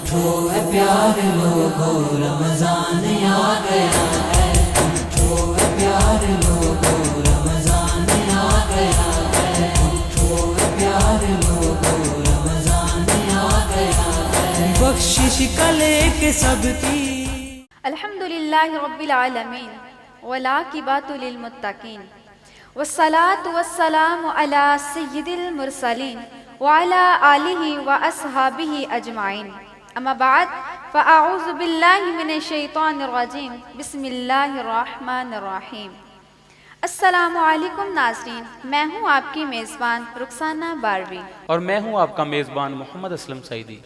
उठो है प्यारे लोगो रमजान आ गया है। उठो है प्यारे लोगो रमजान आ गया है। उठो है प्यारे लोगो रमजान आ गया है। बख्शिश का लेके सबकी। अल्हम्दुलिल्लाहि रब्बिल आलमीन वलाकिबातु लिल मुत्तकीन वस्सलातु वस्सलामु अला सय्यिदिल मुरसलीन व अला आलिहि व अस्हाबिहि अजमाइन। अम्मा बाद फ़अऊज़ु बिल्लाहि मिनश शैतानिर रजीम। बिस्मिल्लाहिर रहमानिर रहीम। अस्सलामु अलैकुम नाज़रीन, मैं हूँ आपकी मेज़बान रुखसाना बारवी और मैं हूँ आपका मेज़बान मोहम्मद असलम सईदी।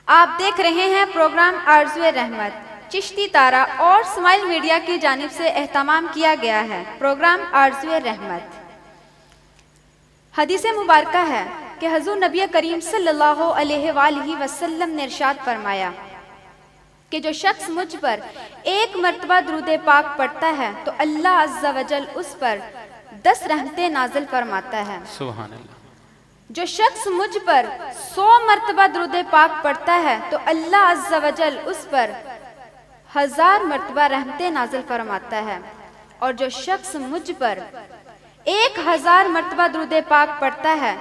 आप देख रहे हैं प्रोग्राम आरज़ुए रहमत चिश्ती तारा और स्माइल मीडिया की जानिब से एहतमाम किया गया है। प्रोग्राम आरज़ुए रहमत। हदीस मुबारका है कि हज़ूर नबी करीम सल्लल्लाहु अलैहि वसल्लम ने इरशाद फरमाया कि जो शख्स मुझ पर एक मर्तबा दुरूद पाक पढ़ता है तो अल्लाह अज़्ज़ा वजल उस पर 10 रहमतें नाज़िल फरमाता है। सुभान अल्लाह। जो शख्स मुझ पर 100 मर्तबा दुरूद पाक पढ़ता है तो अल्लाह अज़्ज़ा वजल उस पर 1000 मर्तबा रहमतें नाज़िल फरमाता है। और जो शख्स मुझ पर 1000 मर्तबा दुरूद पाक पढ़ता है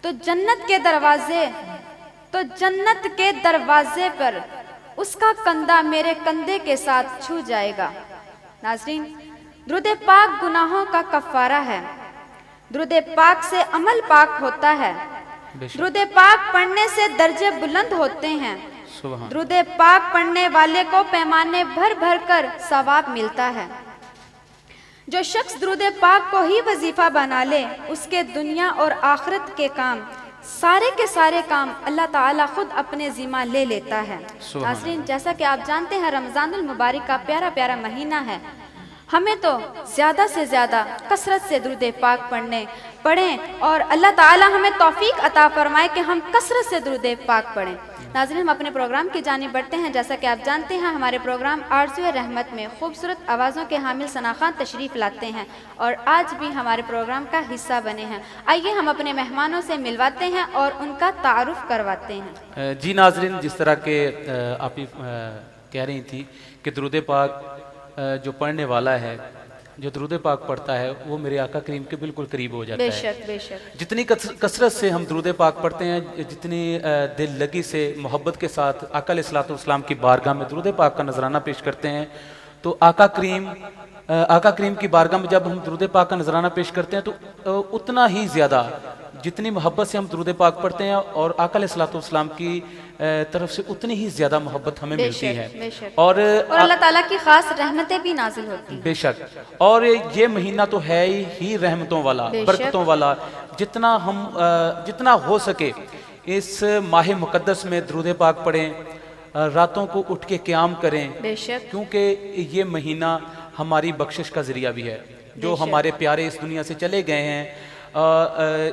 तो जन्नत के दरवाजे पर उसका कंधा मेरे कंधे के साथ छू जाएगा। नाज़रीन, दुरूद पाक गुनाहों का कफ़ारा है। दुरूद पाक से अमल पाक होता है। दुरूद पाक पढ़ने से दर्जे बुलंद होते हैं। दुरूद पाक पढ़ने वाले को पैमाने भर भर कर सवाब मिलता है। जो शख्स दुरूद पाक को ही वजीफा बना ले उसके दुनिया और आखिरत के काम सारे के सारे काम अल्लाह ताला खुद अपने ज़िम्मा ले लेता है। नाज़रीन, जैसा कि आप जानते हैं रमज़ानुल मुबारक का प्यारा प्यारा महीना है। हमें तो ज़्यादा से ज़्यादा कसरत से दुरूद पाक पढ़ें और अल्लाह ताला हमें तौफीक अता फरमाए कि हम कसरत से दुरूद पाक पढ़ें। नाज़रीन, हम अपने प्रोग्राम की जानिब बढ़ते हैं। जैसा कि आप जानते हैं हमारे प्रोग्राम आरज़ुए रहमत में खूबसूरत आवाज़ों के हामिल सना खान तशरीफ़ लाते हैं और आज भी हमारे प्रोग्राम का हिस्सा बने हैं। आइए हम अपने मेहमानों से मिलवाते हैं और उनका तारुफ करवाते हैं। जी नाज़रीन, जिस तरह के आप कह रही थी कि दुरूद पाक जो पढ़ने वाला है, जो दुरूद पाक पढ़ता है वो मेरे आका करीम के बिल्कुल करीब हो जाता है। बेशक। जितनी कसरत से हम दुरूद पाक पढ़ते हैं, जितनी दिल लगी से मोहब्बत के साथ आका अलैहिस्सलातु वस्सलाम की बारगाह में दुरूद पाक का नजराना पेश करते हैं तो आका करीम की बारगाह में जब हम दुरूद पाक का नजराना पेश करते हैं तो उतना ही ज़्यादा जितनी मोहब्बत से हम दुरूद पाक पढ़ते हैं और आका अलैहिस्सलातु वस्सलाम की तरफ से उतनी ही ज़्यादा मोहब्बत हमें मिलती है और अल्लाह ताला की खास रहमतें भी नाजिल होती हैं। बेशक। और ये महीना तो है ही रहमतों वाला, बरकतों वाला। जितना हो सके इस माह मुकद्दस में दुरूद पाक पढ़ें, रातों को उठ के क़याम करें, क्योंकि ये महीना हमारी बख्शिश का ज़रिया भी है। जो हमारे प्यारे इस दुनिया से चले गए हैं,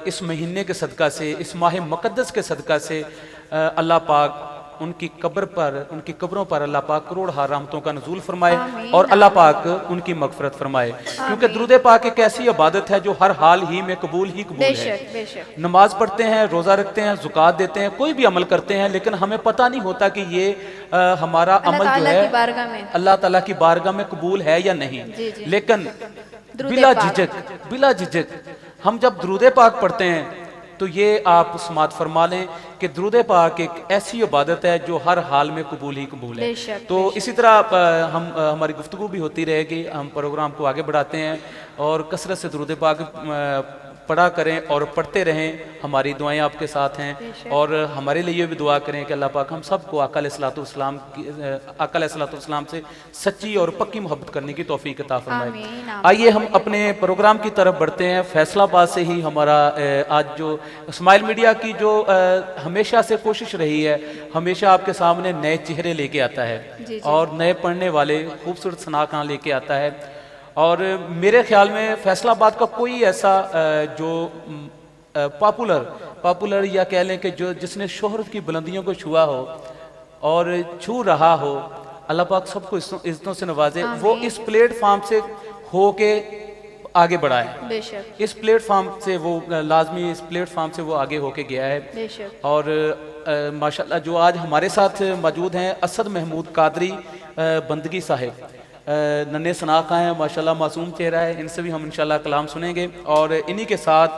इस महीने के सदका से, इस माह मुकद्दस के सदका से अल्लाह पाक उनकी कब्रों पर अल्लाह पाक करोड़ रहमतों का नज़ूल फरमाए और अल्लाह पाक उनकी मगफरत फरमाए। क्योंकि दुरूद पाक एक ऐसी इबादत है जो हर हाल ही में कबूल है। नमाज पढ़ते हैं, रोज़ा रखते हैं, ज़ुकात देते हैं, कोई भी अमल करते हैं, लेकिन हमें पता नहीं होता कि ये हमारा अमल जो है अल्लाह ताला की बारगाह में कबूल है या नहीं। लेकिन बिला झिझक हम जब दुरूद पाक पढ़ते हैं तो ये आप समात फरमा लें कि दुरूद पाक एक ऐसी इबादत है जो हर हाल में कबूल है। तो इसी तरह हमारी गुफ्तगू भी होती रहेगी। हम प्रोग्राम को आगे बढ़ाते हैं और कसरत से दुरूद पाक पढ़ा करें और पढ़ते रहें। हमारी दुआएं आपके साथ हैं और हमारे लिए भी दुआ करें कि अल्लाह पाक हम सबको आका अलैहिस्सलातु वस्सलाम से सच्ची और पक्की मोहब्बत करने की तौफीक अता फरमाए। आइए हम अपने प्रोग्राम की तरफ बढ़ते हैं। फैसलाबाद से ही हमारा आज जो स्माइल मीडिया की जो हमेशा से कोशिश रही है, हमेशा आपके सामने नए चेहरे लेके आता है और नए पढ़ने वाले खूबसूरत सना खान लेके आता है। और मेरे ख्याल में फैसलाबाद का कोई ऐसा जो पॉपुलर या कह लें कि जो जिसने शोहरत की बुलंदियों को छुआ हो और छू रहा हो, अल्लाह पाक सबको इज्जतों से नवाजे, वो इस प्लेटफॉर्म से हो के आगे बढ़ा है। इस प्लेटफॉर्म से वो लाजमी इस प्लेटफॉर्म से वो आगे होके गया है और माशाल्लाह जो आज हमारे साथ मौजूद हैं असद महमूद कादरी बंदगी साहिब, नन्हे सनाखा हैं माशाल्लाह, मासूम चेहरा है, इनसे भी हम इंशाल्लाह कलाम सुनेंगे। और इन्हीं के साथ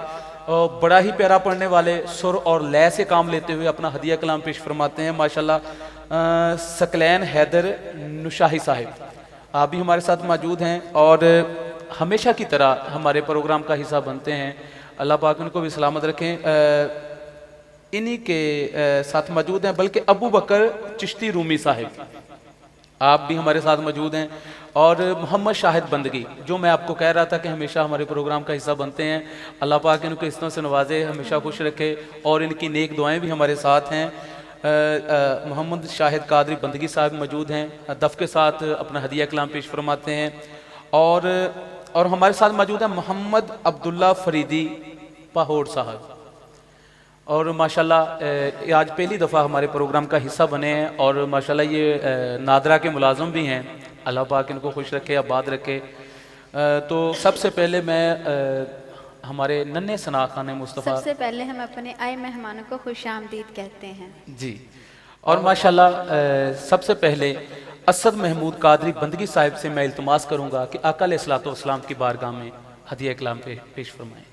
बड़ा ही प्यारा पढ़ने वाले सुर और लय से काम लेते हुए अपना हदिया कलाम पेश फरमाते हैं माशाल्लाह सकलैन हैदर नुशाही साहिब, आप भी हमारे साथ मौजूद हैं और हमेशा की तरह हमारे प्रोग्राम का हिस्सा बनते हैं। अल्लाह पाक उनको भी सलामत रखें। इन्हीं के साथ मौजूद हैं बल्कि अबू बकर चिश्ती रूमी साहिब, आप भी हमारे साथ मौजूद हैं। और मोहम्मद शाहिद बंदगी, जो मैं आपको कह रहा था कि हमेशा हमारे प्रोग्राम का हिस्सा बनते हैं, अल्लाह पाक इनको इस तरह से नवाजे, हमेशा खुश रखे और इनकी नेक दुआएं भी हमारे साथ हैं। मोहम्मद शाहिद कादरी बंदगी साहब मौजूद हैं, दफ़ के साथ अपना हदिया कलाम पेश फरमाते हैं। और हमारे साथ मौजूद है मोहम्मद अब्दुल्ला फरीदी पाहोड़ साहब, और माशाल्लाह आज पहली दफ़ा हमारे प्रोग्राम का हिस्सा बने हैं और माशाल्लाह ये नादरा के मुलाजम भी हैं। अल्लाह पाक इनको खुश रखे, आबाद रखे। तो सबसे पहले मैं हमारे नन्हे सना खान मुस्तफ़ा, सबसे पहले हम अपने आए मेहमानों को खुश आमदीद कहते हैं जी। और माशाल्लाह सबसे पहले असद महमूद कादरी बंदगी साहिब से मैं इल्तमास करूँगा कि आका अलैहिस्सलातु वस्सलाम की बारगाह में हदिया कलाम पेश फरमाएँ।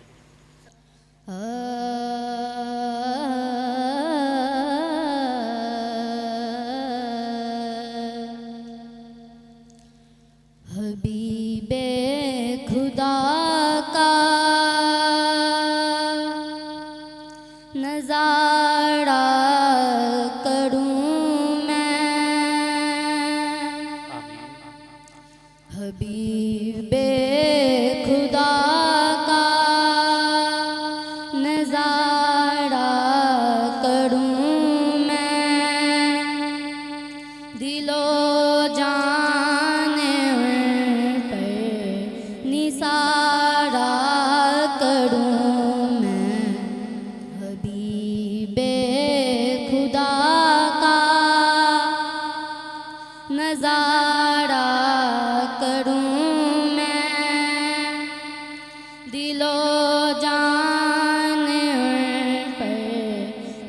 हबीबे खुदा का नज़ारा करूं मैं, हबीबे खुदा का नज़ारा करूं मैं, दिलो जान पर निसारा करूं मैं, हबीबे खुदा का नज़ारा करूं मैं, दिलो जान पर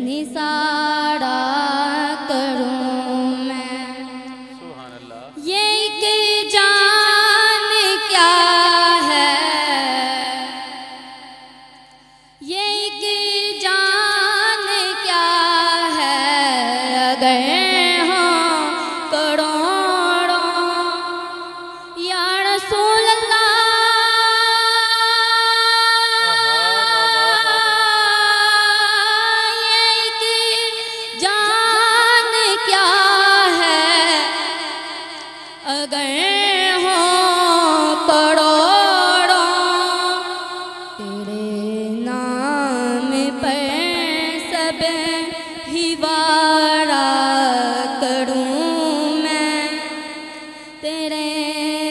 निसारा करूं मैं। ये एक जान क्या है, ये एक जान क्या है, अगर हों करोड़ों या रसूल अल्लाह, ये एक जान क्या है, अगर हो करोड़ों तेरे नाम पर सब ही वारा करूं मैं, तेरे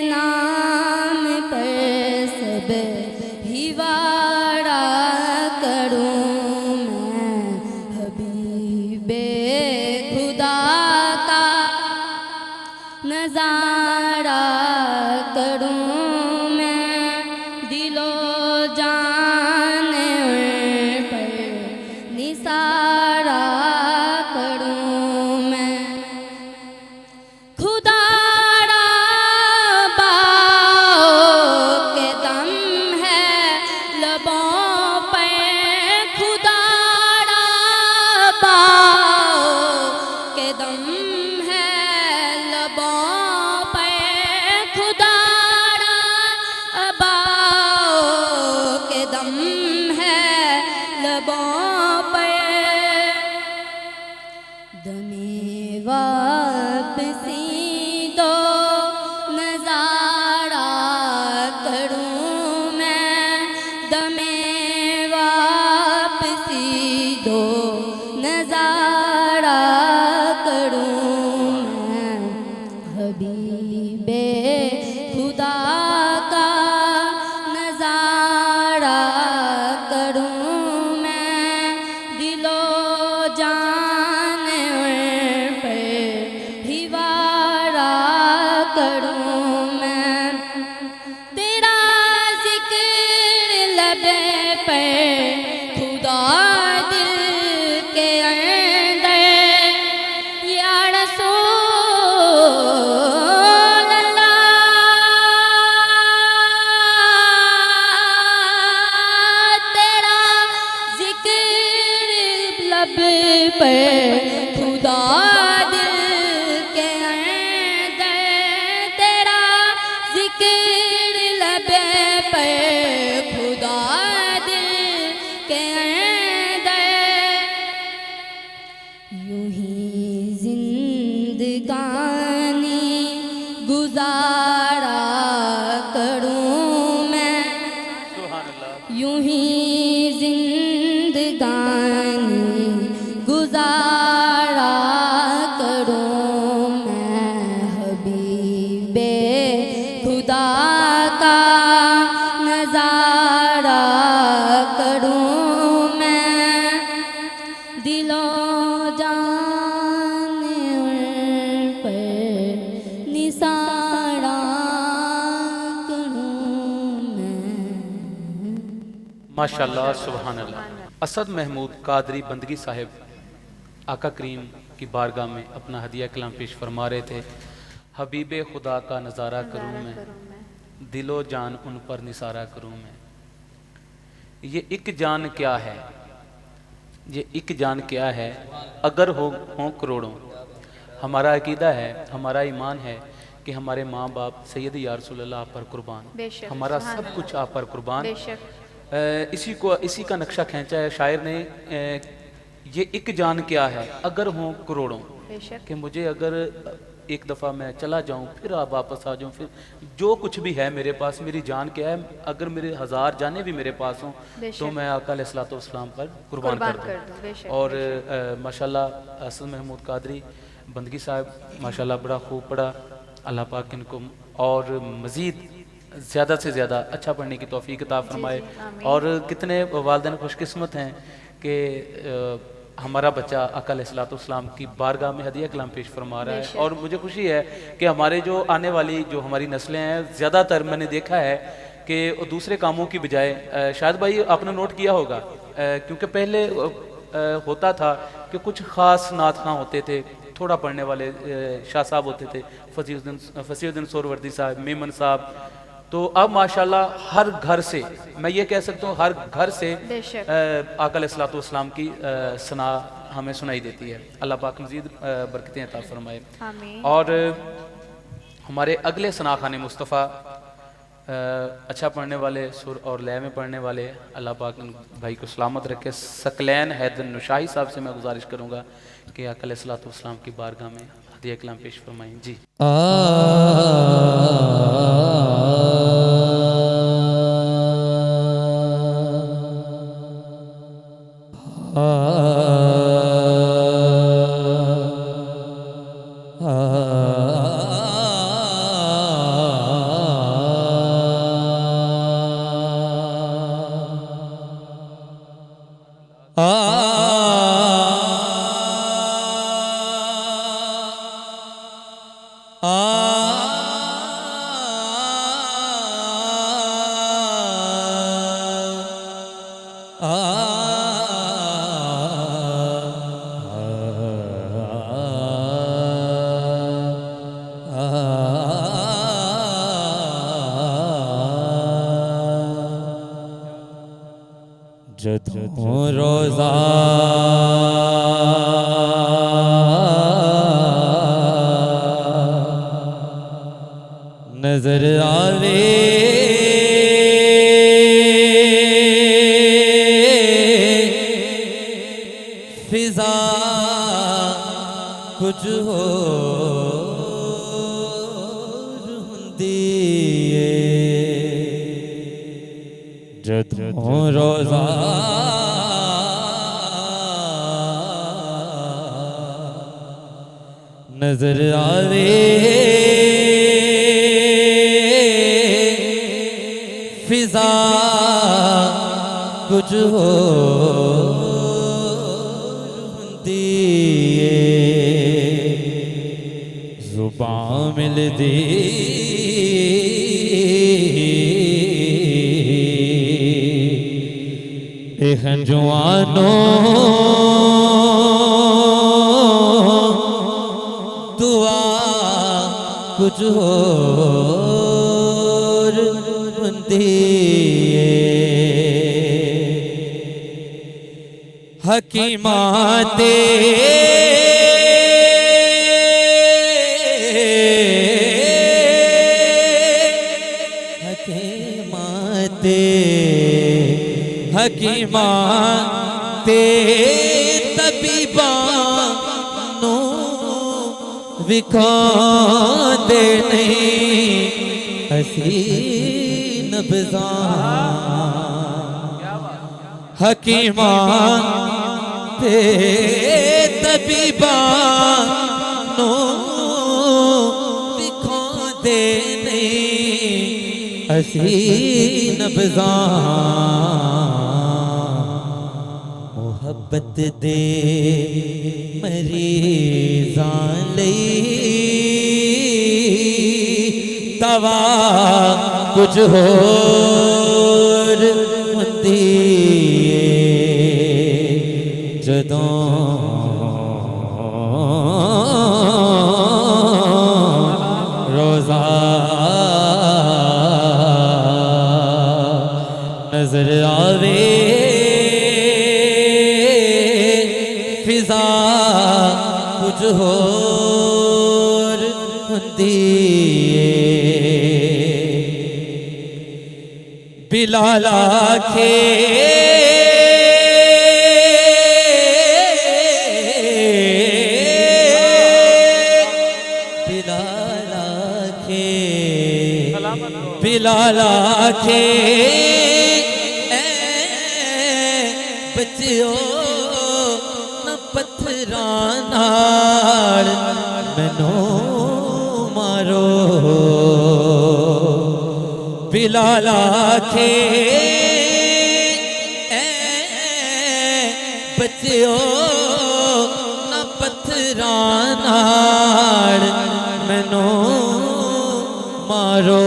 नाम पर सब ही वारा करूं मैं, हबीबे खुदा का नज़ारा करूं मैं, दिलो जान पर निसारा करूं मैं। खुदारा बाओ के दम है लबों पर, खुदारा बाओ के दम है लबों पर, खुदारा बाओ के दम है लबों पर, दमे वापसी दो नज़ारा करूं मैं, दमे वापसी दो नज़ारा करूं मैं, हबीबे खुदा का नज़ारा करूं मैं, दिलो जान पर ही वारा रसूल अल्लाह तेरा जिक्र लब पे खुदा दिल के अंदर तेरा जिक्र लब पे खुदा दिल के अंदर यूं ही जिंदगानी गुजारा करूं मैं यूं ही जिंदगानी गुजारा करूं मैं हबीबे खुदा का नजारा करूं मैं दिलो जाने पर निसारा करूं मैं। माशाल्लाह सुभान अल्लाह। असद महमूद कादरी बंदगी साहिब आका करीम की बारगाह में अपना हदिया कलाम पेश फरमा रहे थे। हबीबे खुदा का नज़ारा करूं मैं, दिलो जान उन पर निसारा करूं मैं। ये एक जान क्या है, ये एक जान क्या है, अगर हो करोड़ों। हमारा अकीदा है, हमारा ईमान है कि हमारे माँ बाप सैयद या रसूल अल्लाह आप पर कुर्बान, बेशक, हमारा सुभान सब कुछ आप पर कुर्बान। बेशक इसी का नक्शा खींचा है शायर ने। ये एक जान क्या है, अगर हो करोड़ों, बेशक कि मुझे अगर एक दफ़ा मैं चला जाऊं फिर आप वापस आ जाऊं, फिर जो कुछ भी है मेरे पास, मेरी जान क्या है, अगर मेरे 1000 जाने भी मेरे पास हों तो मैं आका अलैहिस्सलाम पर कुर्बान कर दूं। बेशक, और माशाल्लाह असद महमूद कादरी बंदगी साहब माशाल्लाह बड़ा खूब पढ़ा। अल्लाह पाक इनको और मज़ीद ज़्यादा से ज़्यादा अच्छा पढ़ने की तौफीक अता फरमाए। और कितने वालिदैन खुशकिस्मत हैं कि हमारा बच्चा आका अलैहिस्सलाम की बारगाह में हदिया कलाम पेश फरमा रहा है। और मुझे खुशी है कि हमारे जो आने वाली जो हमारी नस्लें हैं, ज़्यादातर मैंने देखा है कि दूसरे कामों की बजाय, शायद भाई आपने नोट किया होगा, क्योंकि पहले होता था कि कुछ ख़ास नात खां होते थे, थोड़ा पढ़ने वाले शाह साहब होते थे, फसीहुद्दीन सोहरवर्दी साहब, मेमन साहब। तो अब माशाल्लाह हर घर से, मैं ये कह सकता हूँ हर घर से आका अलैहिस्सलाम की सना हमें सुनाई देती है। अल्लाह पाक मज़ीद बरकतें अता फरमाए। और हमारे अगले सना खाने मुस्तफ़ा अच्छा पढ़ने वाले, सुर और लय में पढ़ने वाले, अल्लाह पाक भाई को सलामत रखे। सकलैन हैदर नुशाही साहब से मैं गुजारिश करूँगा कि आका अलैहिस्सलाम की बारगाह में हदिया कलाम पेश फरमाएं। जी जदों रोज़ा नजर आवे फिजा कुछ हो जदों रोज़ा नजर आवे फिजा कुछ हो जुबां मिलदी जवानों दुआ कुछ होर हुंदी हकीमां ते हकीमां ते तबीबां नू विखांदे नहीं असी नब्ज़ां हकीमां ते तबीबां नू विखांदे नहीं असी नब्ज़ां मोहब्बत दे मरीज़ां लई दवा कुछ होर हुंदी जदों रोज़ा नजर आवे फिजा कुछ होर हुंदी बिलाल आखे बिलाल आखे बच्चियो न पत्थरां नाल मैनू मारो बिलाल आखे बच्चियो न पत्थरां नाल मैनू मारो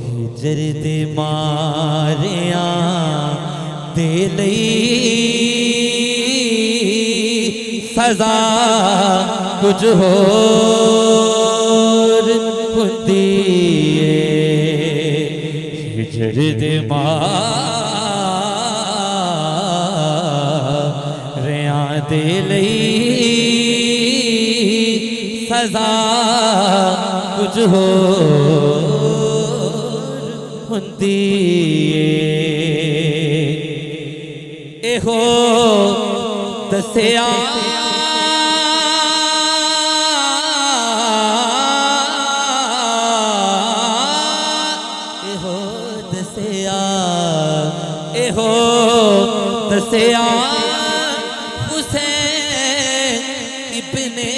हिजर दे मारिया दे लई सजा कुछ होर हुंदी हिजर दे मारिया दे लई सजा कुछ होर हुंदी एहो दसिया एहो दसिया एहो दसिया हुसैन इब्ने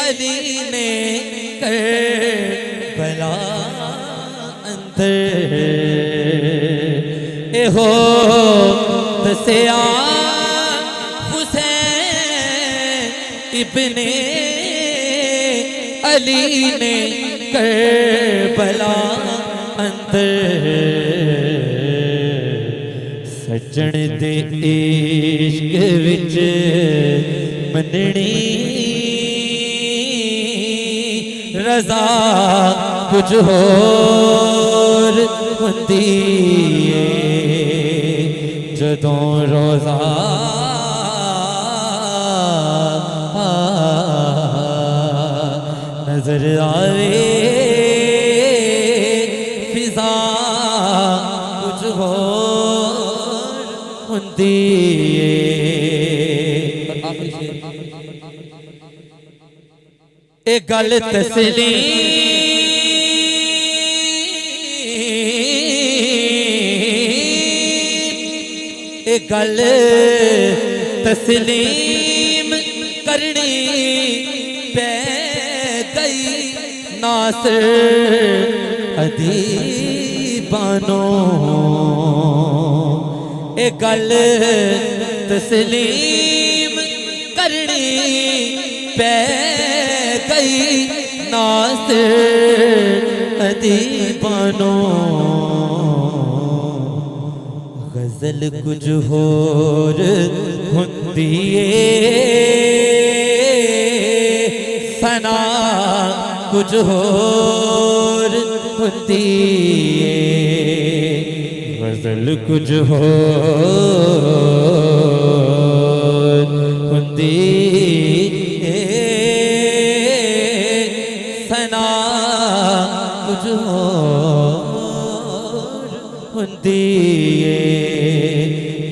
अली ने करबला अंदर एहो दसिया हुसैन इब्ने अली ने करबला अंदर सज्जन दे इश्क विच मननी रजा कुछ होर हुंदी जदों रोज़ा नजर आवे फिजा कुछ होर हुंदी एक गल गल तस्लीम करनी पै गई नासिर अदीबानो ए गल तस्लीम करनी पै गई नासिर अदीबानो गज़ल कुछ होर हुंदी ए सना कुछ होर हुंदी ए गज़ल कुछ होर हुंदी ए सना कुछ होर हुंदी ए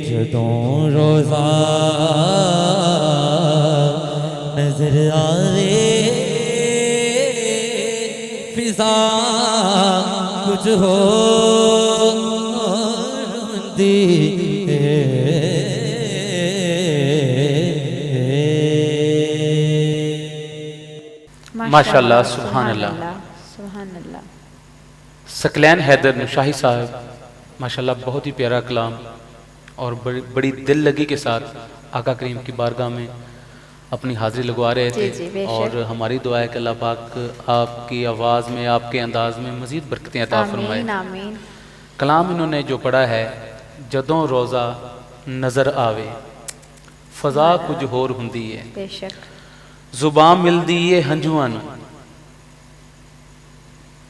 जदों रोज़ा नजर आवे फिजा कुछ होर हुंदी ए माशाअल्लाह, सुभान अल्लाह। सुभान अल्लाह। सकलैन हैदर शाही साहब माशाअल्लाह बहुत ही प्यारा कलाम और बड़ी दिल लगी के साथ आका करीम की बारगाह में अपनी हाजिरी लगवा रहे जी, जी, थे बेशक। और हमारी दुआ है कि अल्लाह पाक आपकी आवाज़ में आपके अंदाज में मज़ीद बरकतें अता फरमाए। आमीन आमीन। कलाम इन्होंने जो पढ़ा है जदों रोज़ा नज़र आवे फज़ा कुछ होर हुंदी है बेशक। जुबान मिलदी है हंजुआं नूं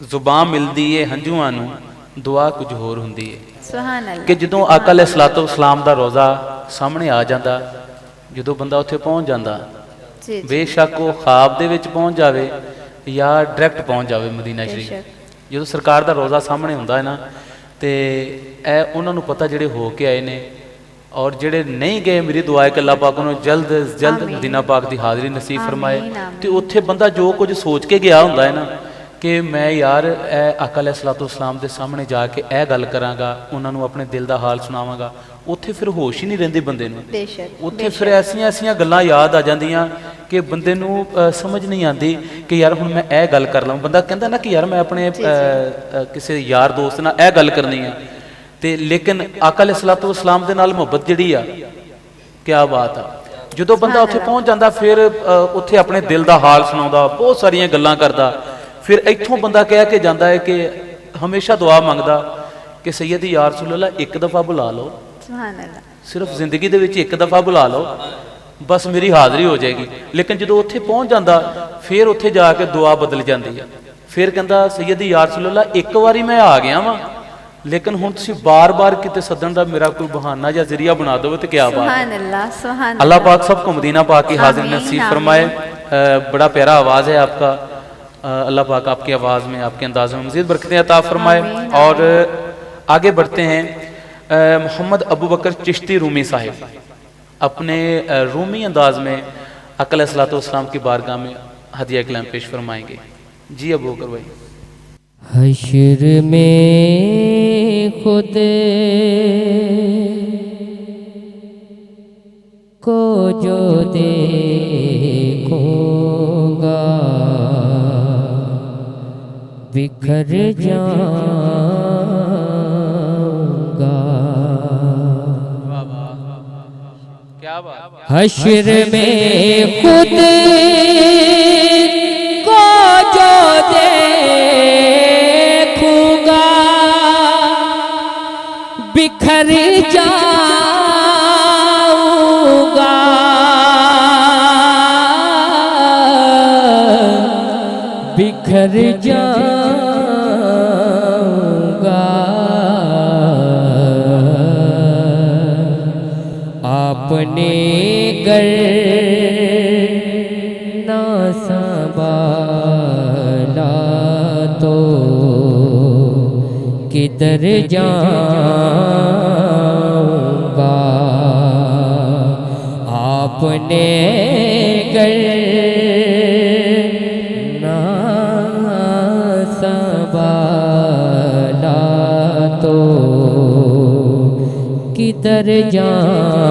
जुबान मिलदी है हंजुआं नूं दुआ कुछ होर हुंदी है सुभान अल्लाह। कि ਜਦੋਂ ਆਕਾ अलैहिस्सलातो वस्सलाम ਦਾ ਰੋਜ਼ਾ ਸਾਹਮਣੇ ਆ ਜਾਂਦਾ ਜਦੋਂ ਬੰਦਾ ਉੱਥੇ ਪਹੁੰਚ ਜਾਂਦਾ जी जी ਬੇਸ਼ੱਕ ਉਹ ਖਾਬ ਦੇ ਵਿੱਚ ਪਹੁੰਚ ਜਾਵੇ ਜਾਂ ਡਾਇਰੈਕਟ ਪਹੁੰਚ ਜਾਵੇ ਮਦੀਨਾ ਸ਼ਰੀਫ बेशक। ਜਦੋਂ ਸਰਕਾਰ ਦਾ ਰੋਜ਼ਾ ਸਾਹਮਣੇ ਹੁੰਦਾ ਹੈ ਨਾ ਤੇ ਇਹ ਉਹਨਾਂ ਨੂੰ ਪਤਾ ਜਿਹੜੇ ਹੋ ਕੇ ਆਏ ਨੇ और ਜਿਹੜੇ नहीं गए मेरी दुआ है कि अल्लाह पाक उन्होंने जल्द जल्द आमीन। मदीना पाक की हाज़री नसीब फरमाए आमीन, आमीन। तो उत्थे बंदा जो कुछ सोच के गया होंदा है ना कि मैं यार आका अलैहिस्सलातो वस्सलाम दे सामने जाके यह गल करांगा उन्होंने अपने दिल का हाल सुनावांगा उत्थे फिर होश ही नहीं रहिंदी बंदे नूं बेशक उत्थे फिर ऐसियां ऐसियां गल्लां याद आ जांदियां कि बंदे नूं समझ नहीं आती कि यार हुण मैं यह गल कर लवां बंदा कहंदा ना कि यार मैं अपने किसी यार दोस्त नाल यह गल करनी है ते लेकिन आका अलैहिस्सलातो वस्सलाम दे नाल मुहब्बत जिहड़ी आ क्या बात है ਜਦੋਂ ਬੰਦਾ ਉੱਥੇ ਪਹੁੰਚ ਜਾਂਦਾ ਫਿਰ ਉੱਥੇ ਆਪਣੇ ਦਿਲ ਦਾ ਹਾਲ ਸੁਣਾਉਂਦਾ ਬਹੁਤ ਸਾਰੀਆਂ ਗੱਲਾਂ ਕਰਦਾ ਫਿਰ ਇੱਥੋਂ ਬੰਦਾ ਕਹਿ ਕੇ ਜਾਂਦਾ ਹੈ ਕਿ ਹਮੇਸ਼ਾ ਦੁਆ ਮੰਗਦਾ ਕਿ ਸੈਯਦੀ ਯਾ ਰਸੂਲ ਅੱਲਾਹ ਇੱਕ ਦਫਾ ਬੁਲਾ ਲਓ सुभान अल्लाह सिर्फ जिंदगी ਦੇ ਵਿੱਚ ਇੱਕ ਦਫਾ ਬੁਲਾ ਲਓ ਬਸ ਮੇਰੀ ਹਾਜ਼ਰੀ ਹੋ ਜਾਏਗੀ ਲੇਕਿਨ ਜਦੋਂ ਉੱਥੇ ਪਹੁੰਚ ਜਾਂਦਾ ਫਿਰ ਉੱਥੇ ਜਾ ਕੇ ਦੁਆ ਬਦਲ ਜਾਂਦੀ ਹੈ ਫਿਰ ਕਹਿੰਦਾ ਸੈਯਦੀ ਯਾ ਰਸੂਲ ਅੱਲਾਹ ਇੱਕ ਵਾਰੀ ਮੈਂ ਆ ਗਿਆ ਵਾਂ लेकिन हुण तुसीं बार-बार किते सदन दा मेरा कोई बहाना या जरिया बना दो तो क्या बात सुभान अल्लाह सुभान अल्लाह पाक सबको मदीना पाक की हाजिर आमीन, नसीब आमीन। फरमाए बड़ा प्यारा आवाज़ है आपका अल्लाह पाक आपकी आवाज़ में आपके अंदाज में मज़ीद बरकतें अता फरमाए आमीन, और आगे बढ़ते हैं मोहम्मद अबू बकर चिश्ती रूमी साहिब अपने रूमी अंदाज में आका अलैहिस्सलातो वस्सलाम की बारगाह में हदिया कलाम पेश फरमाएंगे। जी अबू बकर भाई। हश्र में खुद को जो देखूंगा बिखर जाऊंगा क्या बात हश्र में खुद को जो देखूंगा बिखर जाऊंगा बिखर जाऊंगा आपने गर ना संभाला तो किधर जाऊंगा आपने गर ना संभाला तो किधर जाऊंगा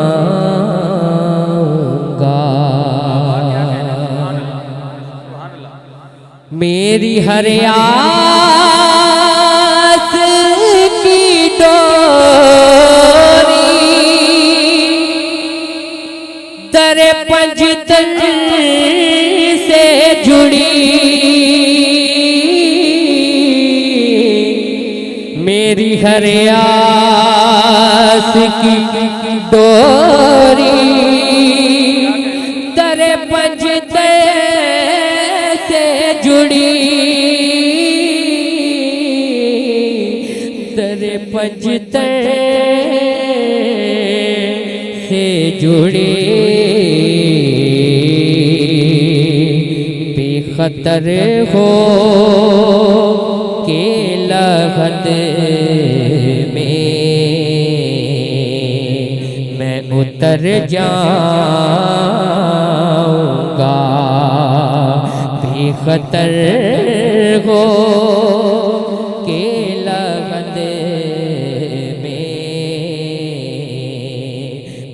मेरी हर आस की डोरी दरे पंजतन से जुड़ी मेरी हर आस प्यास की डोरी दर पंजते से जुड़ी, दर पंजते से जुड़ी, बेखतर हो के लगत में मैं उतर जाऊंगा, बेखतर हो के लगत में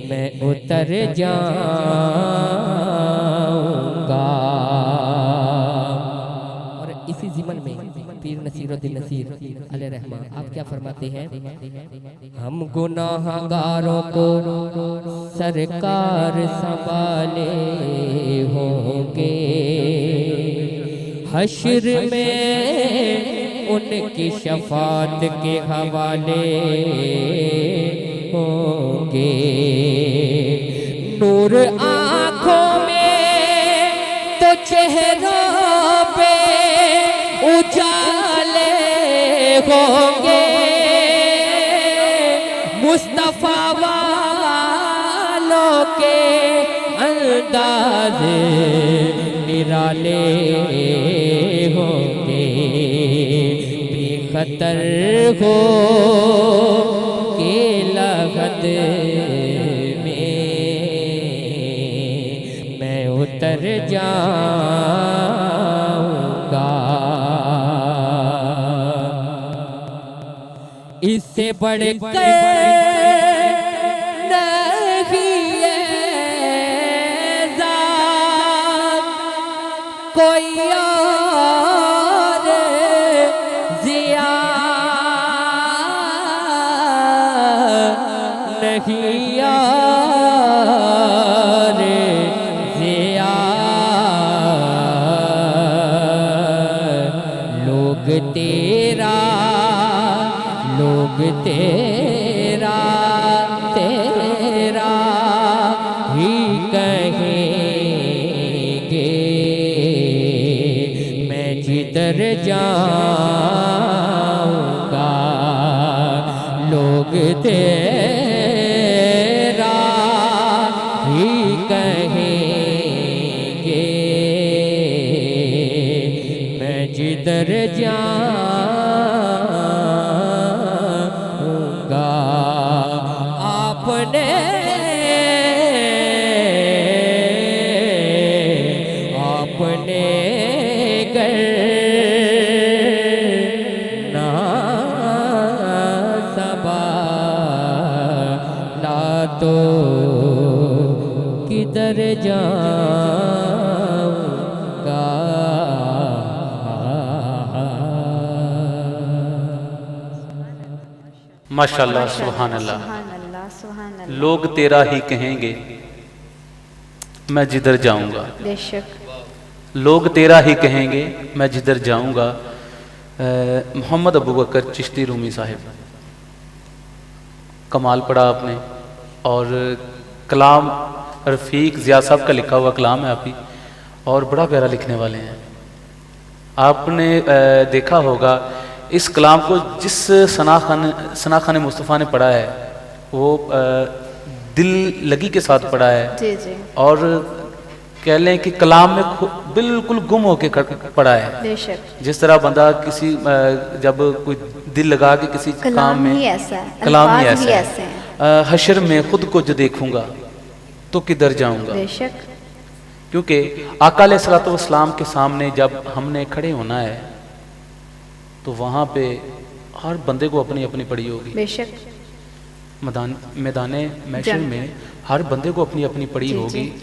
मैं उतर जाऊंगा। और इसी ज़िमन में पीर नसीरुद्दीन नसीर अलैहिर्रहमा आप क्या फरमाते हैं? हम गुनाहगारों को सरकार संभाले होंगे, हश्र में उनकी शफात के हवाले होंगे। नूर आँखों में तो चेहरों पे उजाले होंगे, मुस्तफा वालों के अंदाज निराले होंगे, बेखतर हो के लगत में मैं उतर जाऊंगा। इससे बढ़कर नहीं है ज़ात कोई और ज़िया नहीं यार ज़िया। लोग तेरा तेरा ही कहेंगे, मैं जिधर जाऊंगा लोग तेरा ही कहेंगे, मैं जिधर जाऊंगा। आपने कर ना संभाला तो किधर जाऊंगा। माशाल्लाह, सुभान अल्लाह। सुभान अल्लाह, सुभान अल्लाह। लोग तेरा ही कहेंगे, मैं जिधर जाऊंगा। बेशक लोग तेरा ही कहेंगे, मैं जिधर जाऊंगा। मोहम्मद अबू बकर चिश्ती रूमी साहिब, कमाल पढ़ा आपने। और कलाम रफ़ीक ज़िया साहब का लिखा हुआ कलाम है आपकी, और बड़ा प्यारा लिखने वाले हैं। आपने देखा होगा इस कलाम को जिस सना खान मुस्तफ़ा ने पढ़ा है वो दिल लगी के साथ पढ़ा है। जी जी। और कह लें कि कलाम में बिल्कुल गुम होके पड़ा है। बेशक। जिस तरह बंदा किसी जब कोई दिल लगा के किसी काम में, ही ऐसा है, कलाम ही अल्फाज ऐसा है। हशर में खुद को जो देखूंगा तो किधर जाऊंगा। बेशक। क्योंकि आका अलैहिस्सलाम के सामने जब हमने खड़े होना है तो वहाँ पे हर बंदे को अपनी अपनी पड़ी होगी। बेशक। मैदान महशर में हर बंदे को अपनी अपनी पड़ी होगी,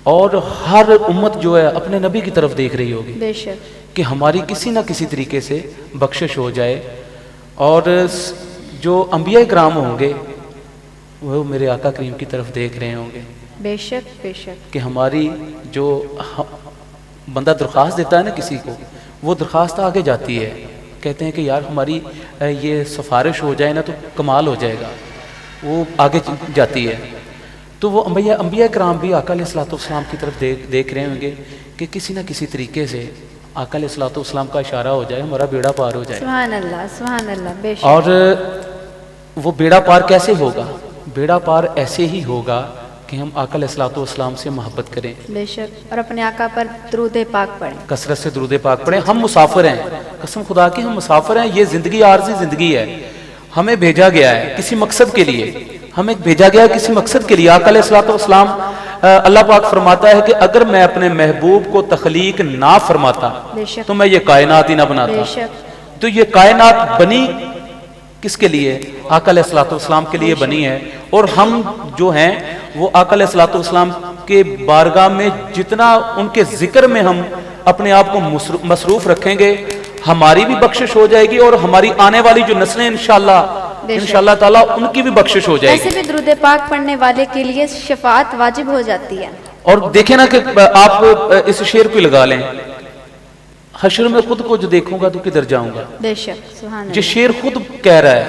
और हर उम्मत जो है अपने नबी की तरफ देख रही होगी। बेशक। कि हमारी किसी ना किसी तरीके से बख्शिश हो जाए। और जो अंबिया इकराम होंगे वो मेरे आका करीम की तरफ देख रहे होंगे। बेशक बेशक। कि हमारी जो बंदा दरख्वास्त देता है ना किसी को, वो दरख्वास्त आगे जाती है। कहते हैं कि यार हमारी ये सिफारिश हो जाए ना तो कमाल हो जाएगा। वो आगे जाती है। तो वो अंबिया कराम भी आका अलैहिस्सलाम की तरफ देख रहे होंगे कि किसी न किसी तरीके से आका अलैहिस्सलाम का इशारा हो जाए, हमारा बेड़ा पार हो जाए। सुभान अल्लाह, बेशक। और वो बेड़ा पार कैसे होगा? बेड़ा पार ऐसे ही होगा कि हम आका अलैहिस्सलाम से मोहब्बत करें, बेशक, और अपने आका पर दुरूद पाक पढ़ें, कसरत से दुरूद पाक पढ़ें। हम मुसाफिर हैं, कसम खुदा की हम मुसाफिर हैं। ये जिंदगी आर्जी जिंदगी है, हमें भेजा गया है किसी मकसद के लिए, हमें भेजा गया है किसी मकसद के लिए। आका अलैहिस्सलाम अल्लाह पाक फरमाता है कि अगर मैं अपने महबूब को तख्लीक ना फरमाता तो मैं ये कायनात ही ना बनाता। तो ये कायनात बनी किसके लिए? आका अलैहिस्सलाम के लिए बनी है। और हम जो हैं वो आका अलैहिस्सलाम के बारगाह में जितना उनके जिक्र में हम अपने आप को मसरूफ रखेंगे, हमारी भी बख्शिश हो जाएगी और हमारी आने वाली जो नस्लें इंशाअल्लाह ताला उनकी भी बख्शिश हो जाएगी। ऐसे भी दुरूद पाक पढ़ने वाले के लिए शफाअत वाजिब हो जाती है। और देखे ना कि आप इस शेर को लगा लें, हश्र में खुद को जो देखूंगा तो किधर जाऊंगा। बेशक, सुभान अल्लाह। ये शेर खुद कह रहा है,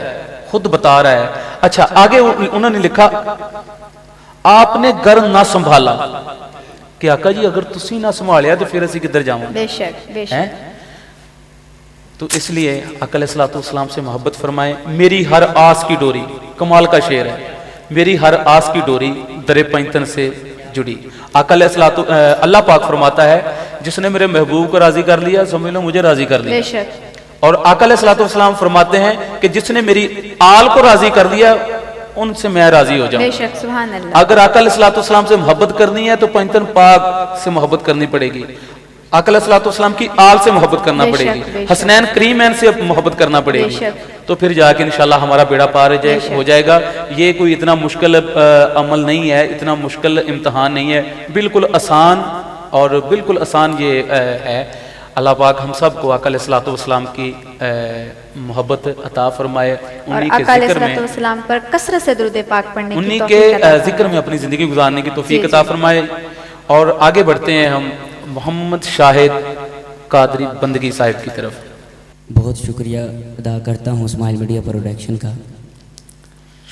खुद बता रहा है। अच्छा, आगे उन्होंने लिखा, आपने घर ना संभाला कि आका जी अगर तुसी ना संभालिया तो फिर असी किधर जावांगे। बेशक, बेशक। तो इसलिए आका अलैहिस्सलाम से मोहब्बत फरमाएं। मेरी हर आस की डोरी, कमाल का शेर है, मेरी हर आस की डोरी दरे पैंतन से जुड़ी। आका अल्लाह पाक फरमाता है जिसने मेरे महबूब को राजी कर लिया समझ लो मुझे राजी कर लिया। बेशक। और आका अलैहिस्सलाम फरमाते हैं कि जिसने मेरी आल को राजी कर लिया उनसे मैं राजी हो जाऊं। बेशक, सुभान अल्लाह। अगर आका अलैहिस्सलाम से मोहब्बत करनी है तो पैंतन पाक से मोहब्बत करनी पड़ेगी, आका अलैहिस्सलाम की आल से मोहब्बत करना पड़ेगी, हसनैन करीमैन से मोहब्बत करना पड़ेगी, तो फिर जाके इंशाल्लाह हमारा बेड़ा पार हो जाएगा। ये कोई इतना मुश्किल अमल नहीं है, इतना मुश्किल इम्तहान नहीं है, बिल्कुल आसान और बिल्कुल आसान ये है। अल्लाह पाक हम सब को आका अलैहिस्सलाम की मोहब्बत अता फरमाए, उन्हीं के जिक्र में पर कसरत से दुरूद पाक पढ़ने की उन्हीं के जिक्र में अपनी जिंदगी गुजारने की तौफीक अता फरमाए। और आगे बढ़ते हैं हम मोहम्मद शाहिद कादरी बंदगी साहिब की तरफ। बहुत शुक्रिया अदा करता हूँ स्माइल मीडिया प्रोडक्शन का,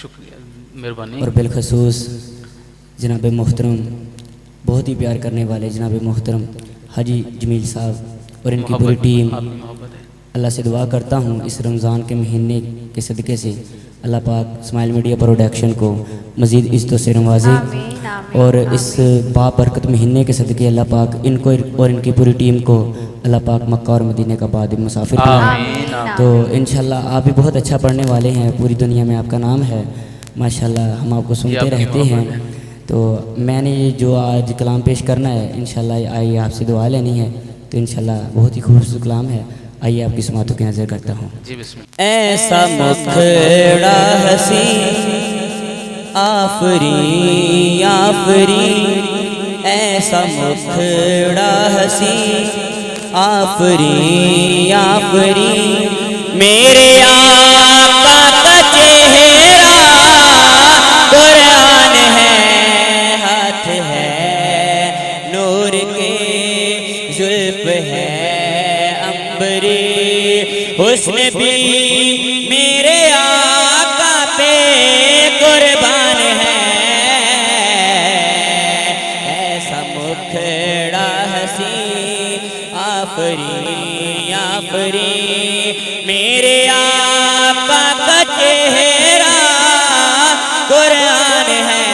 शुक्रिया, मेहरबानी। और बिलखसूस जनाब मोहतरम, बहुत ही प्यार करने वाले जनाब मोहतरम हाजी जमील साहब और इनकी पूरी टीम। अल्लाह से दुआ करता हूँ इस रमज़ान के महीने के सदक़े से अल्लाह पाक स्माइल मीडिया प्रोडक्शन को मज़ीद इज़्ज़तों से नवाजे, और इस बाबरकत महीने के सदक़े अल्लाह पाक इनको और इनकी पूरी टीम को अल्लाह पाक मक्का और मदीने का बाद मुसाफिर बनाए। तो इंशाल्लाह आप भी बहुत अच्छा पढ़ने वाले हैं, पूरी दुनिया में आपका नाम है माशाल्लाह, हम आपको सुनते रहते हैं। तो मैंने ये जो आज कलाम पेश करना है इंशाल्लाह आइए आपसे दुआ लेनी है, तो इंशाल्लाह बहुत ही खूबसूरत कलाम है, आइए आपकी समातों की नज़र करता हूँ। ऐसा मुखड़ा हसी आफरी आफरी, ऐसा मुखड़ा हसी आफरी आफरी, मेरे आका का चेहरा कुरान है, हाथ है नूर के, जुल्फ है अंबरी, हुस्न भी मेरे आका पे कुर्बान है। ऐसा मुखड़ा हसी आफरी आफरी, मेरे आका का चेहरा कुरान है।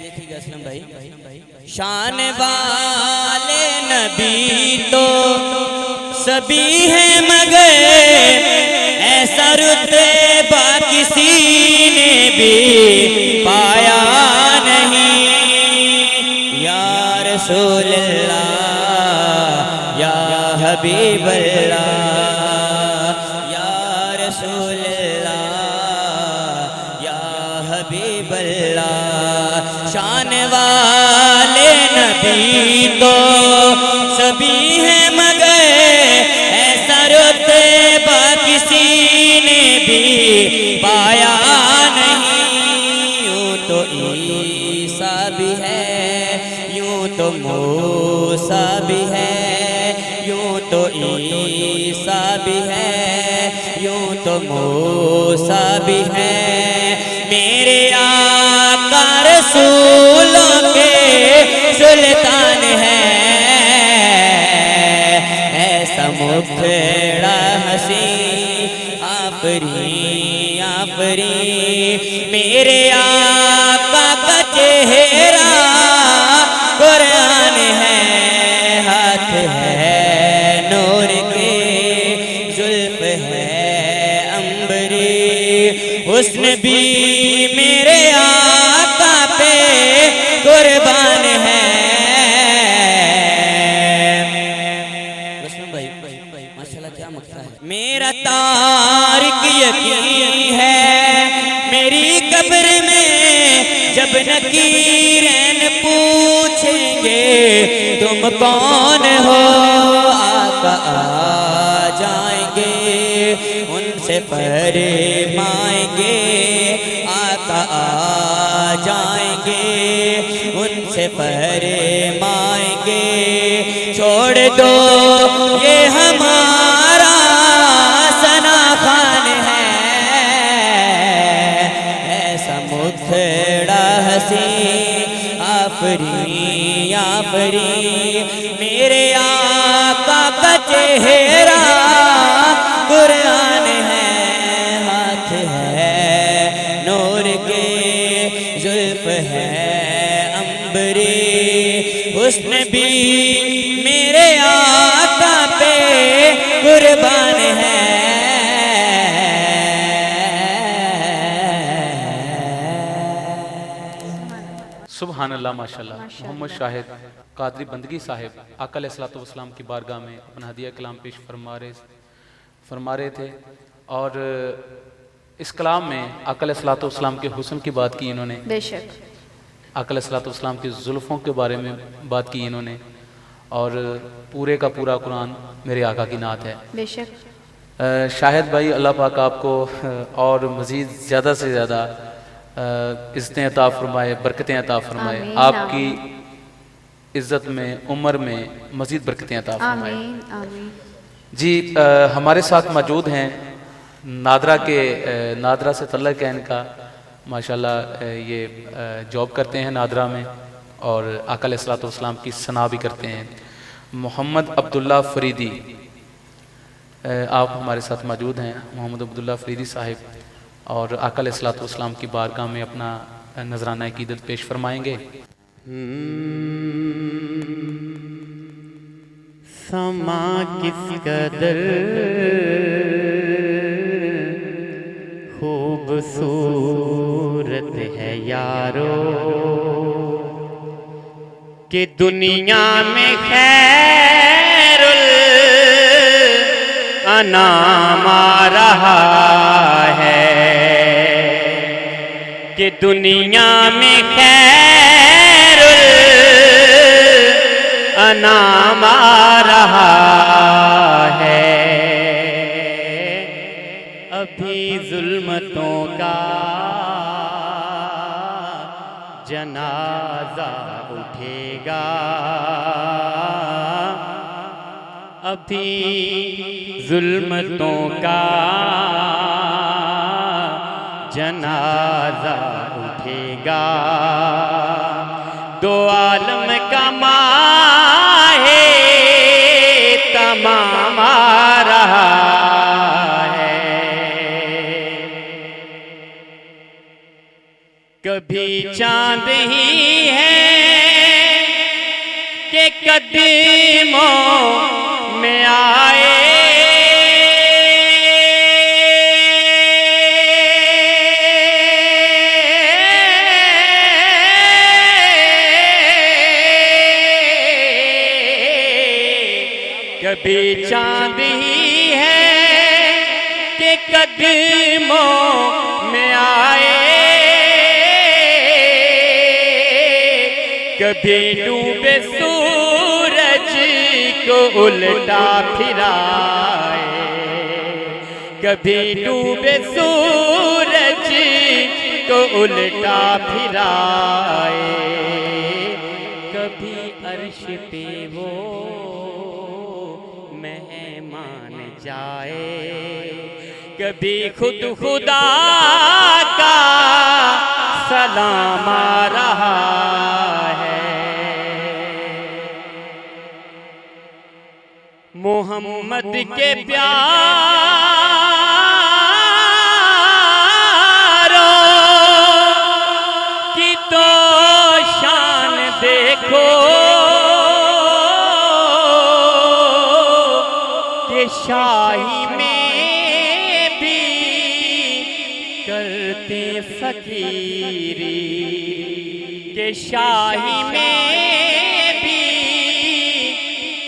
देखिएगा असलम भाई, शान वाले नबी तो सभी हैं मगर ऐसा रुतबा किसी ने भी पाया नहीं। या रसूल अल्लाह या हबीब अल्लाह, या रसूल अल्लाह या हबीब अल्लाह, शान वाले नबी तो सभी हैं मगर ऐसा रुतबा किसी ने भी पाया नहीं। यूं तो ईसा भी है, यूं तो मूसा भी है, यूं तो ईसा भी है, यूं तो मूसा भी हैं, मेरे आका रसूलों के सुल्तान हैं। ऐसा मुखड़ा हंसी आफरी आफरी, मेरे आका का चेहरा कुरान है, हाथ है नूर के, जुल्फ है अंबरी, हुस्न भी मेरे आका पे कुर्बान है। माशाल्लाह क्या मक्ता है। मेरा तारिक यकीन है, मेरी कब्र में जब नकीरैन पूछेंगे तुम कौन हो, आका आ जाएंगे उनसे फरमाएंगे, आका आ जाएंगे उनसे फरमाएंगे, छोड़ दो ये हमारा सना खान है। ऐसा मुखड़ा हंसी आफरी आफरी, मेरे आका का चेहरा कुरान है, हाथ है नूर के, जुल्फ है अंबरी, हुस्न भी मेरे आका पे कुर्बान है। सुभान अल्लाह माशाल्लाह। मोहम्मद शाहिद कादरी बंदगी साहिब आका अलैहिस्सलातु वस्सलाम की बारगाह में अपना हदिया कलाम पेश फरमा रहे थे, और इस कलाम में आका अलैहिस्सलातु वस्सलाम के हुस्न की बात की इन्होंने, बेशक आका अलैहिस्सलातु वस्सलाम की जुल्फ़ों के बारे में बात की इन्होंने, और पूरे का पूरा कुरान मेरे आका की नात है। बेशक शाहिद भाई अल्लाह पाक आपको और मज़ीद ज़्यादा से ज़्यादा इज़्ज़तें अता फरमाए, बरकतें अता फरमाए, आमीन, आपकी इज़्ज़त में उम्र में मज़ीद बरकतें अता फरमाए। आमीन आमीन। जी हमारे साथ मौजूद हैं नादरा के, नादरा से तल्लुक़ है इनका माशाल्लाह, ये जॉब करते हैं नादरा में और आका अलैहिस्सलातु वस्सलाम की सना भी करते हैं। मोहम्मद अब्दुल्ला फरीदी आप हमारे साथ मौजूद हैं, मोहम्मद अब्दुल्ला फरीदी साहिब, और आका अलैहिस्सलातु वस्सलाम की बारगाह में अपना नजराना अक़ीदत पेश फरमाएंगे। समा किस कदर खूबसूरत है यारो, कि दुनिया में खैरुल अनाम आ रहा है, कि दुनिया में खैरुल अनाम आ रहा है। अभी जुल्मतों का जनाजा उठेगा, अभी जुल्मतों का जनाजा उठेगा, दो आलम का माहे तमाम आ रहा है। कभी चांद ही है के कदमों में आए, कभी चांद ही है के कदमों में आए, कभी डूबे सूरज को उल्टा फिराए, कभी डूबे सूरज को उल्टा फिराए, कभी अर्श पे वो मेहमान जाए, कभी खुद खुदा का सलाम आ रहा है। मोहम्मद के प्यारों की तो शान देखो कि शाही में भी करते फकीरी, के शाही में भी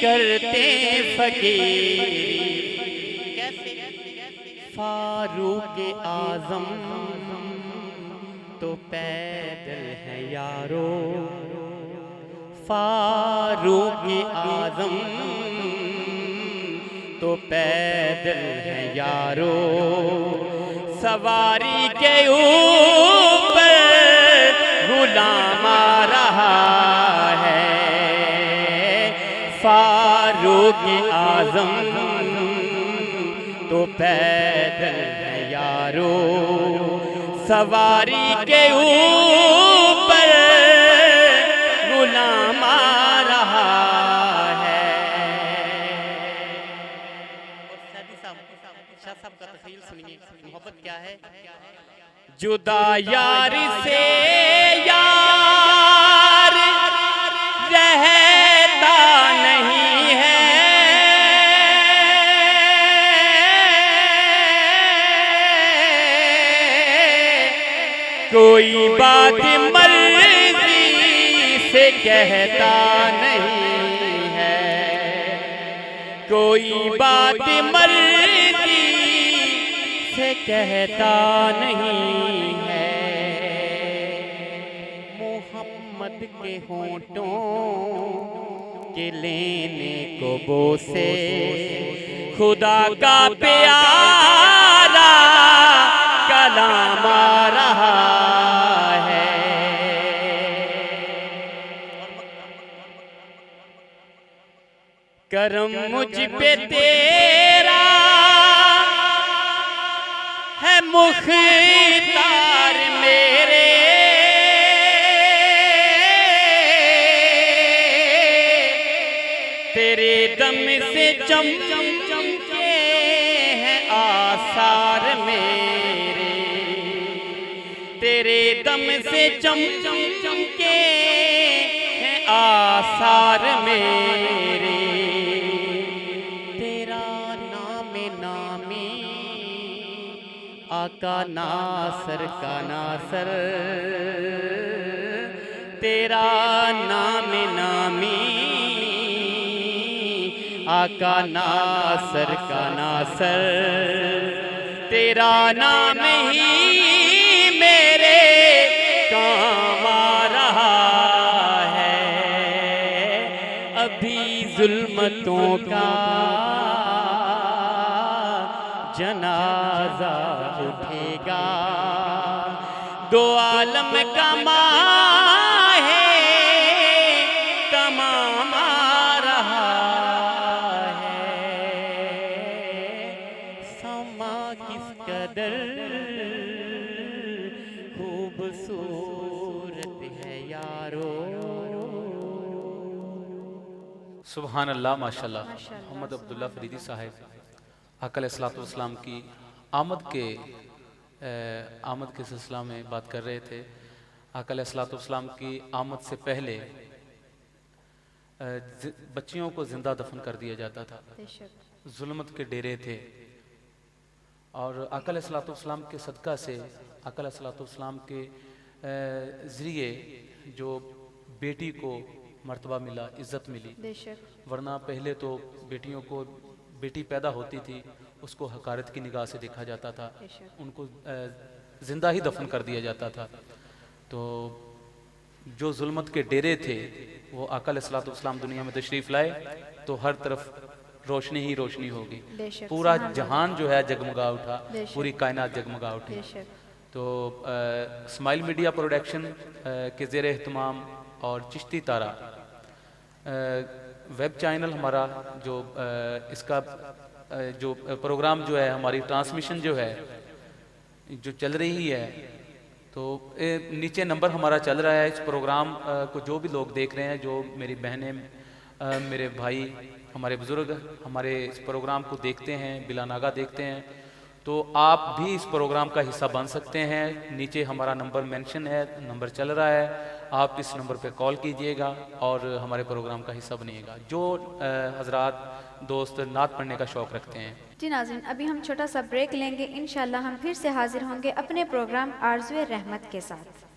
करते फकीरी। फारूक आजम तो पैदल है यारो, फारूक आजम तो पैदल है यारो, सवारी के ऊपर गुलाम आ रहा है। फारूक आजम तो पैदल है यारो, सवारी के ऊपर गुलाम आ रहा है। शाह साहब का तख़य्युल सुनिए, मोहब्बत क्या है। जुदा यार से यार रहता नहीं है, कोई बात मर्जी से कहता नहीं है, कोई बात मर्जी से कहता नहीं है। मोहम्मद के होंठों के लेने को बोसे खुदा का प्यारा कलाम आ रहा है। करम मुझ पे तेरा है मुख्तार मेरे, तेरे दम से चमके हैं आसार मेरे, तेरे दम से चमके हैं आसार मेरे। तेरा नाम नामी आका नासर का नासर, तेरा नाम नामी आका नासर का नासर, तेरा नाम ही मेरे काम आ रहा है। अभी जुल्मतों का जनाजा उठेगा, दो आलम का माहे तमाम आ रहा है। समा किस कदर खूबसूरत है यारो। सुभान अल्लाह, माशाल्लाह। मोहम्मद अब्दुल्ला फरीदी साहब आका अलैहिस्सलाम की आमद के सिलसिला में बात कर रहे थे। आका अलैहिस्सलाम की आमद से पहले बच्चियों को जिंदा दफन कर दिया जाता था, जुल्मत के डेरे थे। और आका अलैहिस्सलाम के सदका से, आका अलैहिस्सलाम के ज़रिए जो बेटी को मर्तबा मिला, इज़्ज़त मिली। वरना पहले तो बेटियों को, बेटी पैदा होती थी उसको हकारत की निगाह से देखा जाता था, उनको जिंदा ही दफन कर दिया जाता था। तो जो जुल्मत के डेरे थे वो आका अलैहिस्सलाम दुनिया में तशरीफ़ लाए तो हर तरफ रोशनी ही रोशनी होगी, पूरा जहान जो है जगमगा उठा, पूरी कायनात जगमगा उठी। तो स्माइल मीडिया प्रोडक्शन के ज़ेर एहतमाम और चिश्ती तारा वेब चैनल हमारा जो इसका जो प्रोग्राम जो है, हमारी ट्रांसमिशन जो है जो चल रही है, तो नीचे नंबर हमारा चल रहा है। इस प्रोग्राम को जो भी लोग देख रहे हैं, जो मेरी बहनें, मेरे भाई, हमारे बुज़ुर्ग हमारे इस प्रोग्राम को देखते हैं, बिलानागा देखते हैं, तो आप भी इस प्रोग्राम का हिस्सा बन सकते हैं। नीचे हमारा नंबर मेंशन है, नंबर चल रहा है, आप इस नंबर पे कॉल कीजिएगा और हमारे प्रोग्राम का हिस्सा बनिएगा। जो हजरात दोस्त नात पढ़ने का शौक़ रखते हैं। जी नाज़रीन, अभी हम छोटा सा ब्रेक लेंगे। इंशाल्लाह हम फिर से हाजिर होंगे अपने प्रोग्राम आरज़ुए रहमत के साथ।